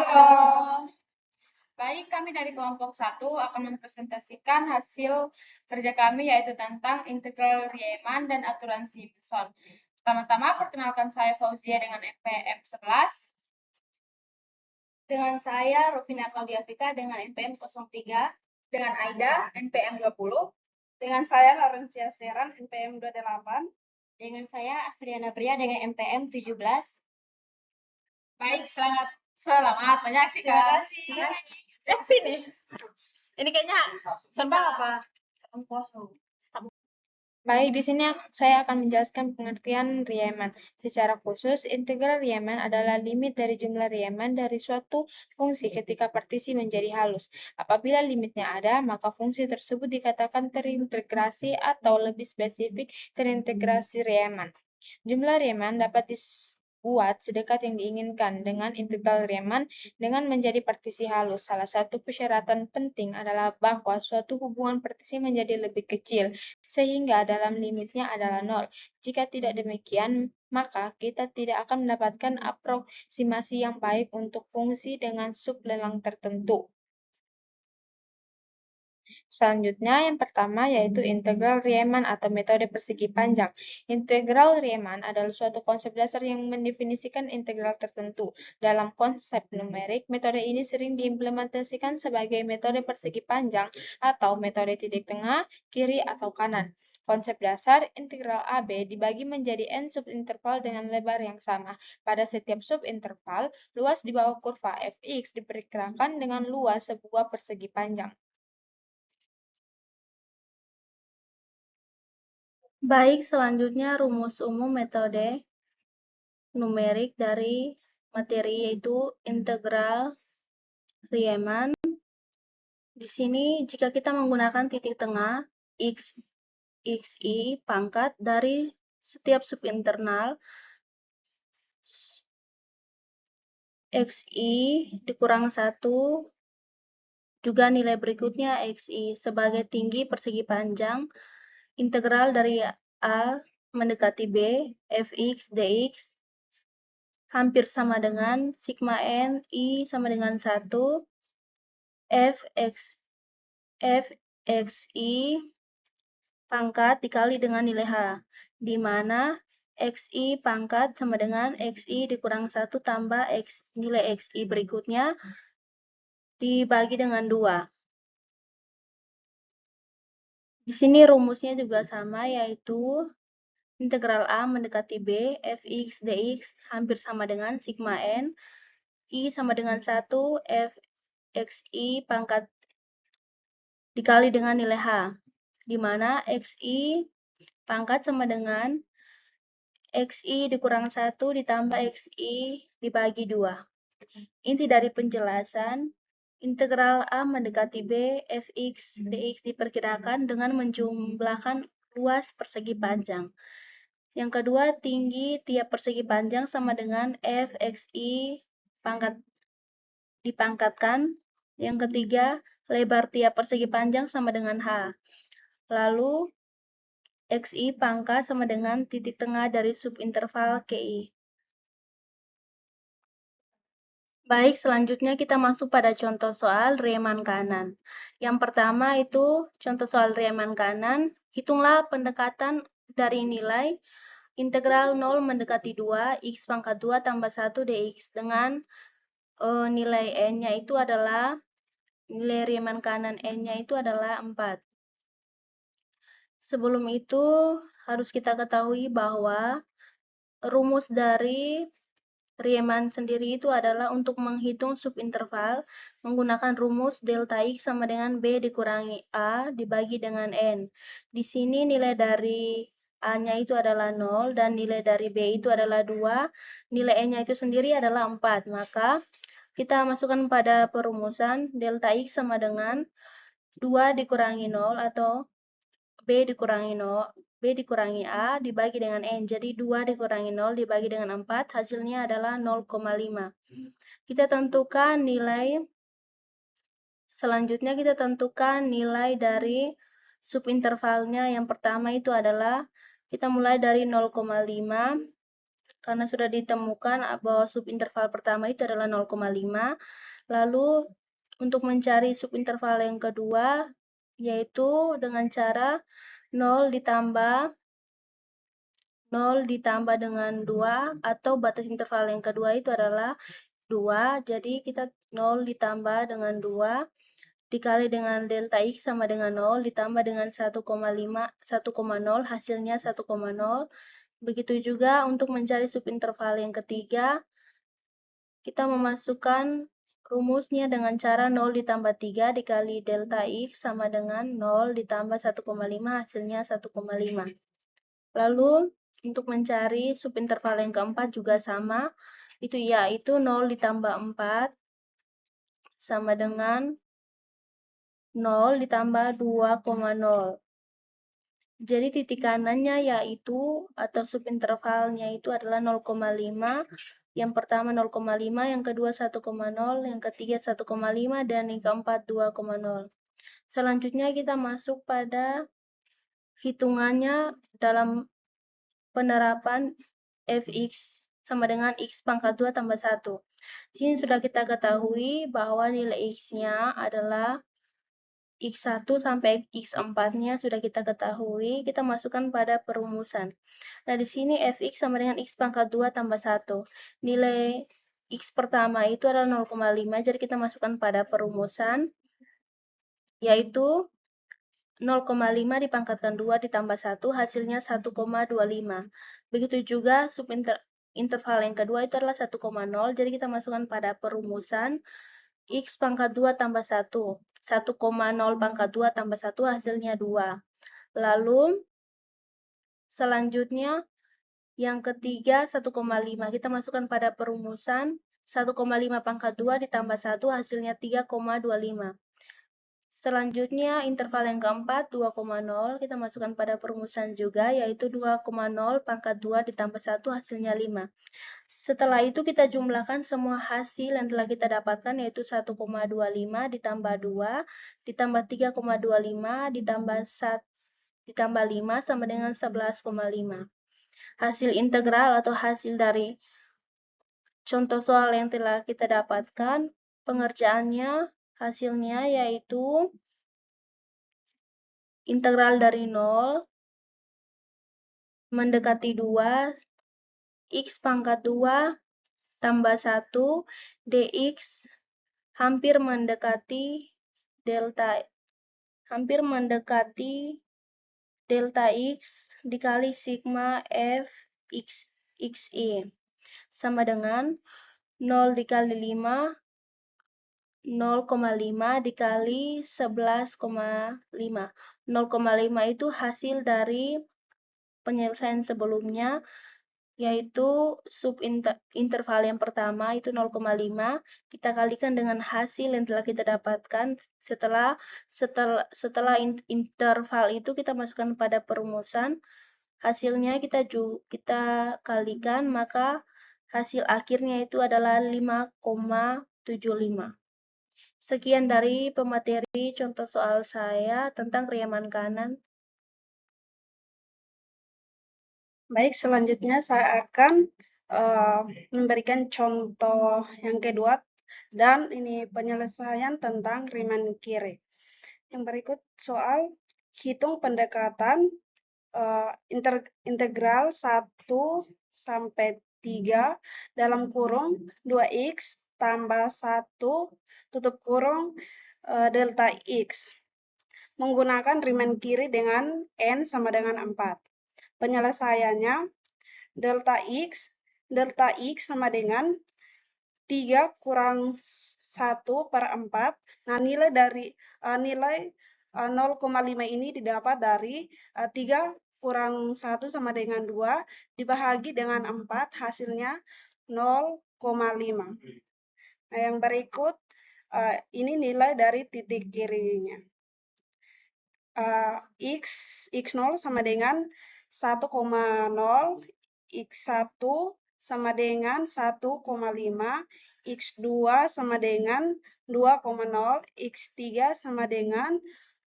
Halo. Baik, kami dari kelompok 1 akan mempresentasikan hasil kerja kami yaitu tentang integral Riemann dan aturan Simpson. Pertama-tama perkenalkan saya Fauzia dengan NPM 11. Dengan saya Rufina Claudia Vika dengan NPM 03. Dengan Aida NPM 20. Dengan saya Laurencia Seran NPM 28. Dengan saya Astriana Pria dengan NPM 17. Baik, selamat menyaksikan. Terima kasih. Sini. Ini kayaknya serba apa? Baik, di sini saya akan menjelaskan pengertian Riemann. Secara khusus, integral Riemann adalah limit dari jumlah Riemann dari suatu fungsi ketika partisi menjadi halus. Apabila limitnya ada, maka fungsi tersebut dikatakan terintegrasi atau lebih spesifik terintegrasi Riemann. Jumlah Riemann dapat dibuat sedekat yang diinginkan dengan integral Riemann dengan menjadi partisi halus. Salah satu persyaratan penting adalah bahwa suatu hubungan partisi menjadi lebih kecil, sehingga dalam limitnya adalah nol. Jika tidak demikian, maka kita tidak akan mendapatkan aproksimasi yang baik untuk fungsi dengan sublelang tertentu. Selanjutnya, yang pertama yaitu integral Riemann atau metode persegi panjang. Integral Riemann adalah suatu konsep dasar yang mendefinisikan integral tertentu. Dalam konsep numerik, metode ini sering diimplementasikan sebagai metode persegi panjang atau metode titik tengah, kiri atau kanan. Konsep dasar integral AB dibagi menjadi n subinterval dengan lebar yang sama. Pada setiap subinterval, luas di bawah kurva fx diperkirakan dengan luas sebuah persegi panjang. Baik, selanjutnya rumus umum metode numerik dari materi yaitu integral Riemann. Di sini jika kita menggunakan titik tengah xi pangkat dari setiap subinternal xi dikurang 1 juga nilai berikutnya xi sebagai tinggi persegi panjang integral dari a mendekati b fx dx hampir sama dengan sigma n i sama dengan 1 fxi pangkat dikali dengan nilai h, di mana xi pangkat sama dengan xi dikurang 1 tambah nilai xi berikutnya dibagi dengan 2. Di sini rumusnya juga sama, yaitu integral A mendekati B, fx dx hampir sama dengan sigma n, I sama dengan 1, fxi pangkat dikali dengan nilai H, di mana xi pangkat sama dengan xi dikurang 1 ditambah xi dibagi 2. Inti dari penjelasan, integral A mendekati B, fx dx diperkirakan dengan menjumlahkan luas persegi panjang. Yang kedua, tinggi tiap persegi panjang sama dengan fxi pangkat dipangkatkan. Yang ketiga, lebar tiap persegi panjang sama dengan h. Lalu, xi pangkat sama dengan titik tengah dari subinterval ki. Baik, selanjutnya kita masuk pada contoh soal Riemann kanan. Yang pertama itu contoh soal Riemann kanan. Hitunglah pendekatan dari nilai integral 0 mendekati 2, x pangkat 2 tambah 1 dx dengan nilai n-nya itu adalah, nilai Riemann kanan n-nya itu adalah 4. Sebelum itu, harus kita ketahui bahwa rumus dari Riemann sendiri itu adalah untuk menghitung subinterval menggunakan rumus delta x sama dengan b dikurangi a dibagi dengan n. Di sini nilai dari a-nya itu adalah 0 dan nilai dari b itu adalah 2, nilai n-nya itu sendiri adalah 4. Maka kita masukkan pada perumusan delta x sama dengan 2 dikurangi 0 atau b dikurangi 0, B dikurangi A dibagi dengan N. Jadi 2 dikurangi 0 dibagi dengan 4, hasilnya adalah 0,5. Kita tentukan nilai, selanjutnya kita tentukan nilai dari subintervalnya. Yang pertama itu adalah, kita mulai dari 0,5, karena sudah ditemukan bahwa subinterval pertama itu adalah 0,5. Lalu untuk mencari subinterval yang kedua, yaitu dengan cara 0 ditambah dengan 2, atau batas interval yang kedua itu adalah 2. Jadi kita 0 ditambah dengan 2 dikali dengan delta X sama dengan 0 ditambah dengan 1,0 hasilnya 1,0. Begitu juga untuk mencari subinterval yang ketiga, kita memasukkan rumusnya dengan cara 0 ditambah 3 dikali delta X sama dengan 0 ditambah 1,5 hasilnya 1,5. Lalu untuk mencari subinterval yang keempat juga sama, yaitu 0 ditambah 4 sama dengan 0 ditambah 2,0. Jadi titik kanannya yaitu, atau subintervalnya itu adalah 0,5. Yang pertama 0,5, yang kedua 1,0, yang ketiga 1,5, dan yang keempat 2,0. Selanjutnya kita masuk pada hitungannya dalam penerapan fx sama dengan x pangkat 2 tambah 1. Di sini sudah kita ketahui bahwa nilai x-nya adalah x1 sampai x4-nya sudah kita ketahui, kita masukkan pada perumusan. Nah, di sini fx sama dengan x pangkat 2 tambah 1. Nilai x pertama itu adalah 0,5, jadi kita masukkan pada perumusan, yaitu 0,5 dipangkatkan 2 ditambah 1, hasilnya 1,25. Begitu juga subinterval yang kedua itu adalah 1,0, jadi kita masukkan pada perumusan, x pangkat 2 tambah 1. 1,0 pangkat 2 tambah 1 hasilnya 2. Lalu, selanjutnya, yang ketiga 1,5. Kita masukkan pada perumusan, 1,5 pangkat 2 ditambah 1 hasilnya 3,25. Selanjutnya, interval yang keempat 2,0. Kita masukkan pada perumusan juga, yaitu 2,0 pangkat 2 ditambah 1 hasilnya 5. Setelah itu kita jumlahkan semua hasil yang telah kita dapatkan, yaitu 1,25 ditambah 2, ditambah 3,25, ditambah 5 sama dengan 11,5. Hasil integral atau hasil dari contoh soal yang telah kita dapatkan, pengerjaannya, hasilnya yaitu integral dari 0 mendekati 2, x pangkat 2 tambah 1, dx hampir mendekati delta x dikali sigma f xi sama dengan 0 dikali 5, 0,5 dikali 11,5. 0,5 itu hasil dari penyelesaian sebelumnya, yaitu subinterval yang pertama itu 0,5, kita kalikan dengan hasil yang telah kita dapatkan. Setelah interval itu kita masukkan pada perumusan, hasilnya kita kalikan, maka hasil akhirnya itu adalah 5,75. Sekian dari pemateri contoh soal saya tentang Riemann kanan. Baik, selanjutnya saya akan memberikan contoh yang kedua, dan ini penyelesaian tentang Riemann Curie. Yang berikut soal hitung pendekatan integral 1 sampai 3 dalam kurung 2x tambah 1 tutup kurung delta x menggunakan Riemann Curie dengan n sama dengan 4. Penyelesaiannya, delta x sama dengan 3 kurang 1 per 4. Nah, nilai 0,5 ini didapat dari 3 kurang 1 sama dengan 2 dibagi dengan 4, hasilnya 0,5. Nah, yang berikut ini nilai dari titik kirinya. X0 sama dengan 1,0, X1 sama dengan 1,5, X2 sama dengan 2,0, X3 sama dengan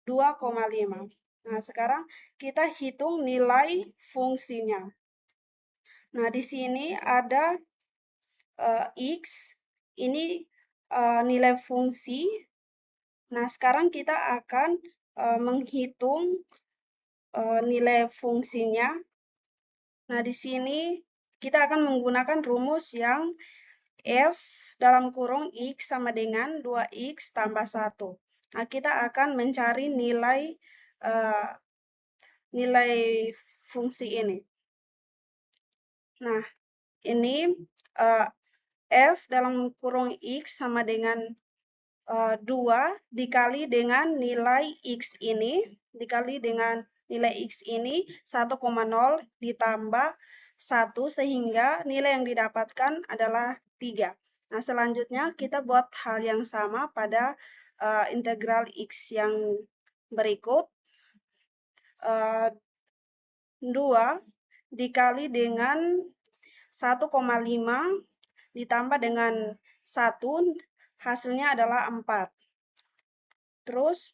2,5. Nah, sekarang kita hitung nilai fungsinya. Nah, di sini ada X, ini nilai fungsi. Nah, sekarang kita akan menghitung nilai fungsinya. Nah, di sini kita akan menggunakan rumus yang F dalam kurung X sama dengan 2X tambah 1. Nah, kita akan mencari nilai fungsi ini. Nah, ini F dalam kurung X sama dengan 2 dikali dengan nilai X ini, dikali dengan nilai X ini 1,0 ditambah 1 sehingga nilai yang didapatkan adalah 3. Nah, selanjutnya kita buat hal yang sama pada integral X yang berikut. 2 dikali dengan 1,5 ditambah dengan 1, hasilnya adalah 4. Terus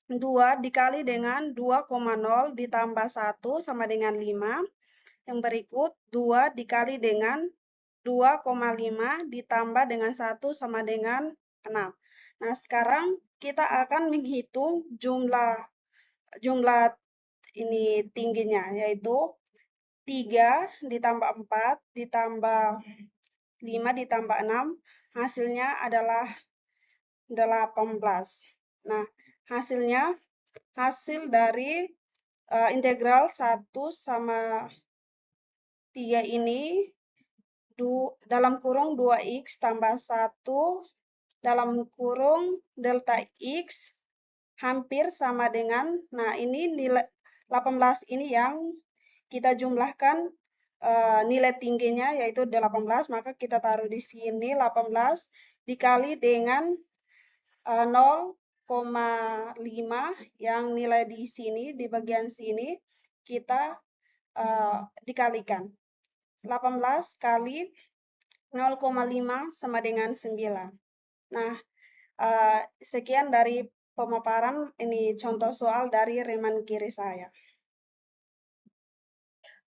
2 dikali dengan 2,0 ditambah 1 sama dengan 5. Yang berikut 2 dikali dengan 2,5 ditambah dengan 1 sama dengan 6. Nah, sekarang kita akan menghitung jumlah ini tingginya, yaitu 3 ditambah 4 ditambah 5 ditambah 6, hasilnya adalah 18. Nah, hasil dari integral 1 sama 3 ini dalam kurung 2x tambah 1 dalam kurung delta x hampir sama dengan, nah ini nilai 18 ini yang kita jumlahkan nilai tingginya yaitu 18, maka kita taruh di sini 18 dikali dengan 0,5 yang nilai di sini, di bagian sini, kita dikalikan. 18 kali 0,5 sama dengan 9. Nah, sekian dari pemaparan ini contoh soal dari reman kiri saya.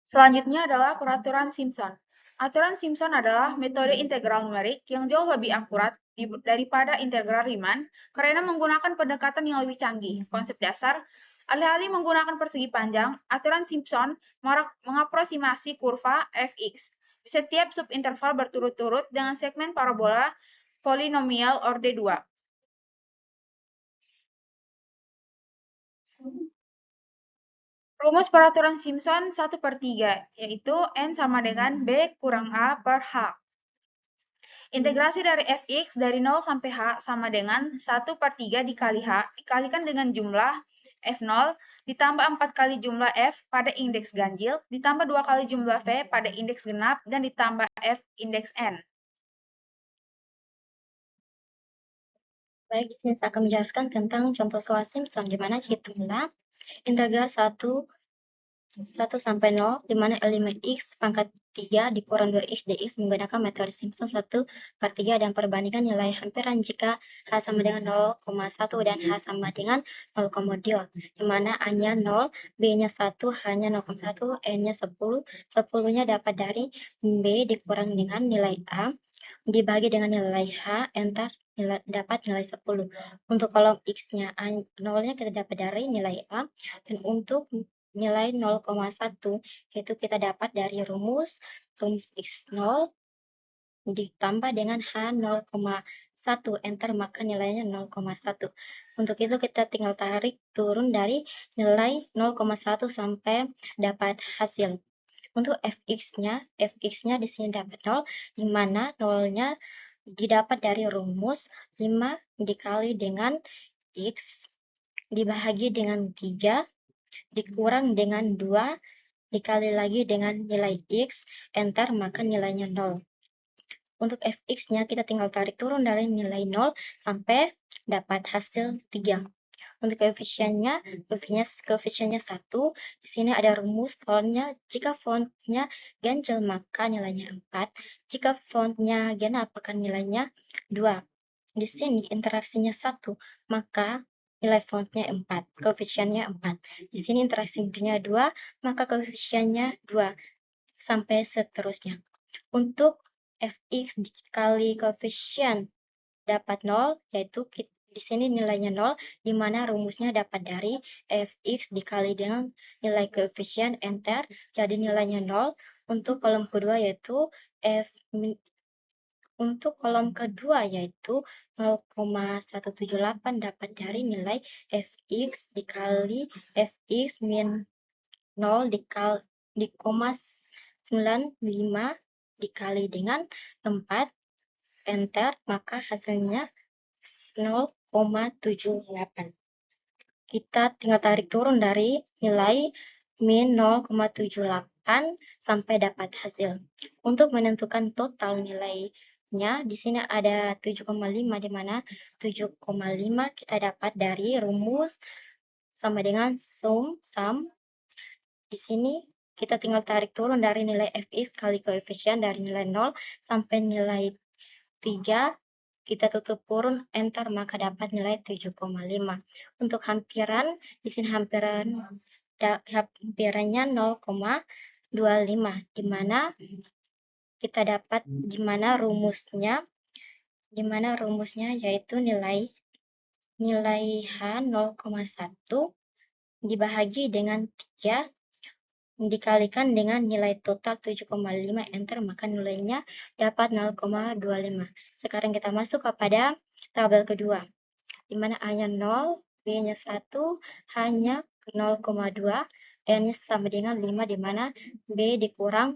Selanjutnya adalah peraturan Simpson. Aturan Simpson adalah metode integral numerik yang jauh lebih akurat daripada integral Riemann karena menggunakan pendekatan yang lebih canggih. Konsep dasar, alih-alih menggunakan persegi panjang, aturan Simpson mengaproksimasi kurva fx di setiap subinterval berturut-turut dengan segmen parabola polinomial orde 2. Rumus peraturan Simpson 1/3, yaitu N sama dengan B kurang A per H. Integrasi dari fx dari 0 sampai H sama dengan 1/3 dikali H dikalikan dengan jumlah F0 ditambah 4 kali jumlah F pada indeks ganjil ditambah 2 kali jumlah V pada indeks genap dan ditambah F indeks N. Baik, di sini saya akan menjelaskan tentang contoh soal Simpson, di mana hitunglah integral 1 sampai 0, di mana L5x pangkat 3 dikurang 2x dx menggunakan metode Simpson 1/3 dan perbandingan nilai hampiran jika H sama dengan 0,1 dan H sama dengan 0,2, di mana A-nya 0, B-nya 1, H-nya 0,1, N-nya 10, 10-nya dapat dari B dikurang dengan nilai A, dibagi dengan nilai H, enter dapat nilai 10. Untuk kolom X-nya, 0-nya kita dapat dari nilai A, dan untuk nilai 0,1 yaitu kita dapat dari rumus X0 ditambah dengan H 0,1, enter, maka nilainya 0,1. Untuk itu kita tinggal tarik turun dari nilai 0,1 sampai dapat hasil. Untuk fx-nya di sini dapat 0, di mana 0-nya didapat dari rumus 5 dikali dengan x dibagi dengan 3 dikurang dengan 2 dikali lagi dengan nilai x, enter, maka nilainya 0. Untuk fx-nya kita tinggal tarik turun dari nilai 0 sampai dapat hasil 3. Untuk koefisiennya 1. Di sini ada rumus fontnya. Jika fontnya ganjil maka nilainya 4. Jika fontnya genap maka nilainya 2. Di sini interaksinya 1, maka nilai fontnya 4, koefisiennya 4. Di sini interaksinya 2, maka koefisiennya 2. sampai seterusnya. Untuk fx dikali koefisien dapat 0, yaitu di sini nilainya 0, di mana rumusnya dapat dari fx dikali dengan nilai koefisien enter, jadi nilainya 0. Untuk kolom kedua yaitu untuk kolom kedua yaitu 0,178 dapat dari nilai fx dikali fx min 0 di koma 95 dikali dengan 4, enter, maka hasilnya 0,78. Kita tinggal tarik turun dari nilai min 0,78 sampai dapat hasil. Untuk menentukan total nilainya, di sini ada 7,5, di mana 7,5 kita dapat dari rumus sama dengan sum. Di sini kita tinggal tarik turun dari nilai fx kali koefisien dari nilai 0 sampai nilai 3, kita tutup kurun, enter, maka dapat nilai 7,5. Untuk hampiran, di sini hampirannya 0,25, di mana kita dapat dimana rumusnya yaitu nilai H 0,1 dibahagi dengan 3 dikalikan dengan nilai total 7,5, enter, maka nilainya dapat 0,25. Sekarang kita masuk kepada tabel kedua, di mana A-nya 0, B-nya 1, H-nya 0,2, N-nya sama dengan 5, di mana B dikurang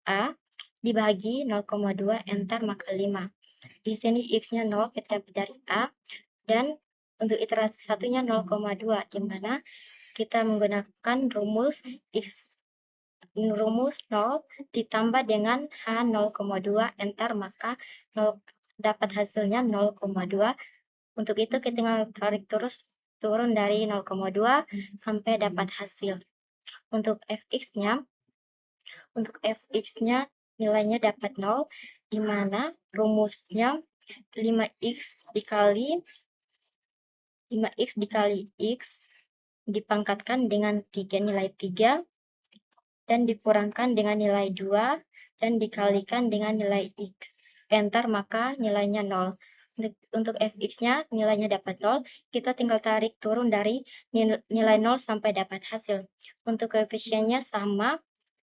A dibagi 0,2, enter, maka 5. Di sini X-nya 0, kita dapat dari A, dan untuk iterasi satunya 0,2, di mana kita menggunakan rumus 0 ditambah dengan H 0,2, enter, maka dapat hasilnya 0,2. Untuk itu kita tinggal tarik turun dari 0,2 sampai dapat hasil. Untuk fx-nya nilainya dapat 0, di mana rumusnya 5x dikali x dipangkatkan dengan nilai 3 dan dikurangkan dengan nilai 2 dan dikalikan dengan nilai x, enter, maka nilainya 0. Untuk fx-nya nilainya dapat 0, kita tinggal tarik turun dari nilai 0 sampai dapat hasil. Untuk koefisiennya sama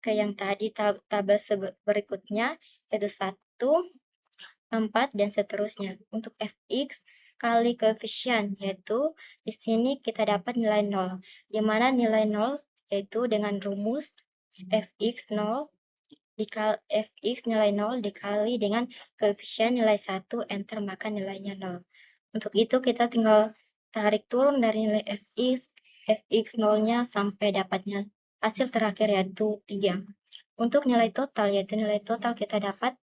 ke yang tadi tabel berikutnya, yaitu 1, 4, dan seterusnya. Untuk fx kali koefisien, yaitu di sini kita dapat nilai 0, di mana nilai 0 yaitu dengan rumus fx nilai 0 dikali dengan koefisien nilai 1, enter, maka nilainya 0. Untuk itu kita tinggal tarik turun dari nilai fx 0-nya sampai dapatnya hasil terakhir yaitu 3. Untuk nilai total, kita dapat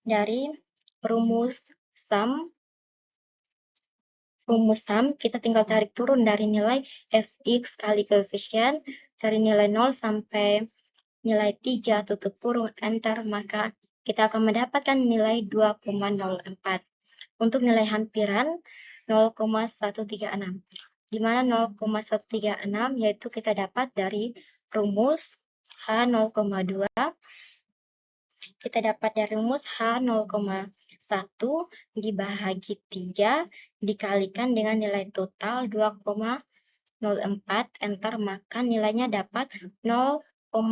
dari rumus sum, kita tinggal tarik turun dari nilai fx kali koefisien dari nilai 0 sampai nilai 3, tutup kurung, enter, maka kita akan mendapatkan nilai 2,04. Untuk nilai hampiran 0,136, di mana 0,136 yaitu kita dapat dari rumus H 0,2, kita dapat dari rumus H 0,1 dibahagi 3 dikalikan dengan nilai total 2,04, enter, maka nilainya dapat 0,136.